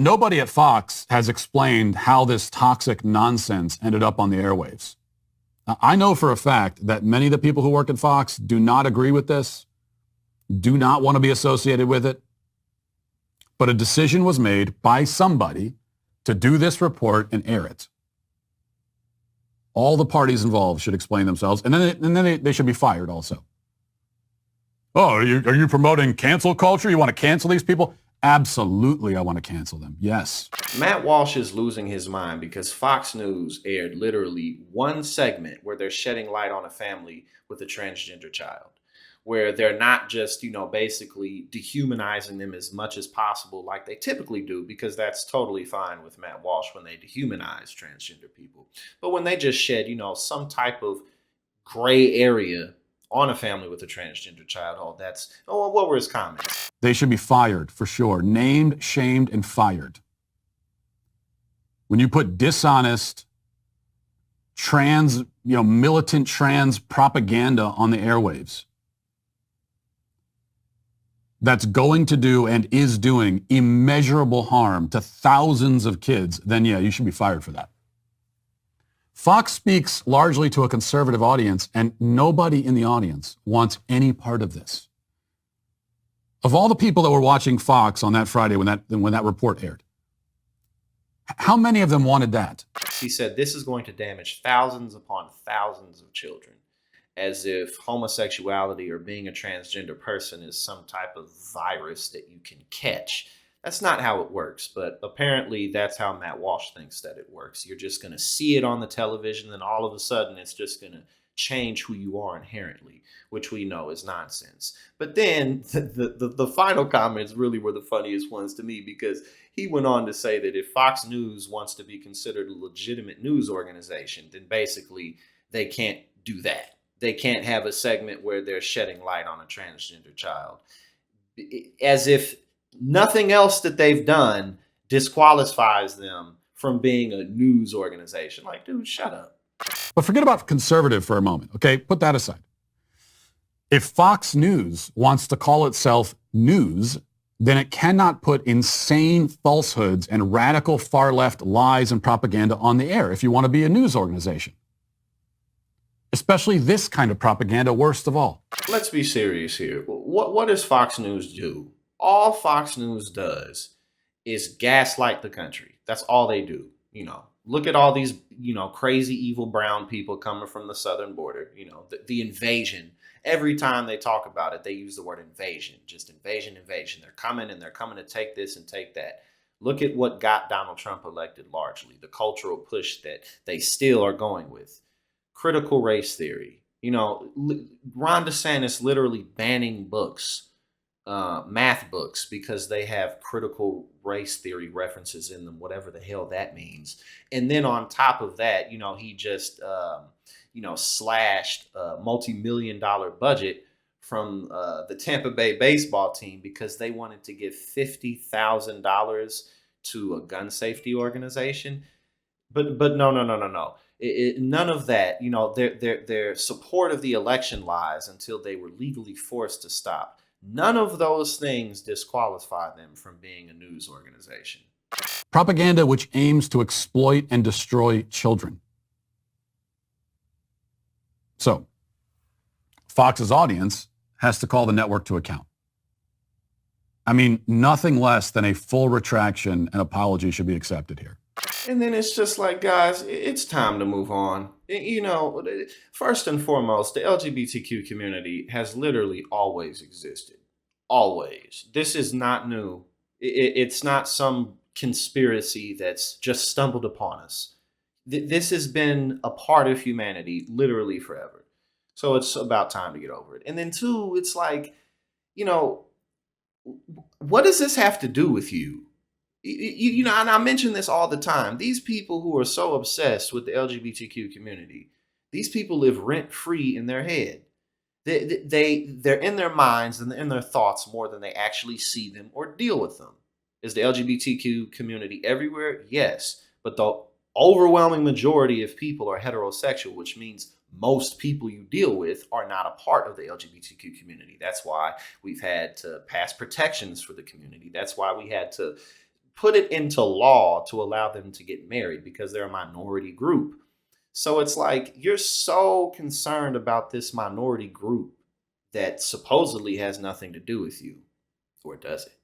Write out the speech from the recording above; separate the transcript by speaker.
Speaker 1: Nobody at Fox has explained how this toxic nonsense ended up on the airwaves. I know for a fact that many of the people who work at Fox do not agree with this, do not want to be associated with it. But a decision was made by somebody to do this report and air it. All the parties involved should explain themselves, and then they should be fired also. Oh, are you promoting cancel culture? You want to cancel these people? Absolutely, I want to cancel them. Yes.
Speaker 2: Matt Walsh is losing his mind because Fox News aired literally one segment where they're shedding light on a family with a transgender child, where they're not just, basically dehumanizing them as much as possible like they typically do, because that's totally fine with Matt Walsh when they dehumanize transgender people. But when they just shed, some type of gray area on a family with a transgender child, what were his comments?
Speaker 1: They should be fired for sure. Named, shamed, and fired. When you put dishonest, militant trans propaganda on the airwaves, that's going to do and is doing immeasurable harm to thousands of kids, then yeah, you should be fired for that. Fox speaks largely to a conservative audience, and nobody in the audience wants any part of this. Of all the people that were watching Fox on that Friday when that report aired, how many of them wanted that?
Speaker 2: He said this is going to damage thousands upon thousands of children, as if homosexuality or being a transgender person is some type of virus that you can catch. That's not how it works, but apparently that's how Matt Walsh thinks that it works. You're just going to see it on the television, and all of a sudden it's just going to change who you are inherently, which we know is nonsense. But then the final comments really were the funniest ones to me, because he went on to say that if Fox News wants to be considered a legitimate news organization, then basically they can't do that. They can't have a segment where they're shedding light on a transgender child, as if nothing else that they've done disqualifies them from being a news organization. Like, dude, shut up.
Speaker 1: But forget about conservative for a moment, okay? Put that aside. If Fox News wants to call itself news, then it cannot put insane falsehoods and radical far-left lies and propaganda on the air if you want to be a news organization. Especially this kind of propaganda, worst of all.
Speaker 2: Let's be serious here. What does Fox News do? All Fox News does is gaslight the country. That's all they do. Look at all these, crazy, evil brown people coming from the southern border, the invasion. Every time they talk about it, they use the word invasion, just invasion. They're coming to take this and take that. Look at what got Donald Trump elected largely, the cultural push that they still are going with. Critical race theory. Ron DeSantis literally banning books, math books, because they have critical race theory references in them, whatever the hell that means. And then on top of that, he just, slashed a multi-million-dollar budget from the Tampa Bay baseball team because they wanted to give $50,000 to a gun safety organization. But no. None of that. Their support of the election lies until they were legally forced to stop. None of those things disqualify them from being a news organization.
Speaker 1: Propaganda which aims to exploit and destroy children. So, Fox's audience has to call the network to account. I mean, nothing less than a full retraction and apology should be accepted here.
Speaker 2: And then it's just like, guys, it's time to move on. First and foremost, the LGBTQ community has literally always existed. Always. This is not new. It's not some conspiracy that's just stumbled upon us. This has been a part of humanity literally forever. So it's about time to get over it. And then two, it's like, what does this have to do with you? And I mention this all the time. These people who are so obsessed with the LGBTQ community, these people live rent-free in their head. They're in their minds and in their thoughts more than they actually see them or deal with them. Is the LGBTQ community everywhere? Yes. But the overwhelming majority of people are heterosexual, which means most people you deal with are not a part of the LGBTQ community. That's why we've had to pass protections for the community. That's why we had to put it into law to allow them to get married because they're a minority group. So it's like you're so concerned about this minority group that supposedly has nothing to do with you, or does it?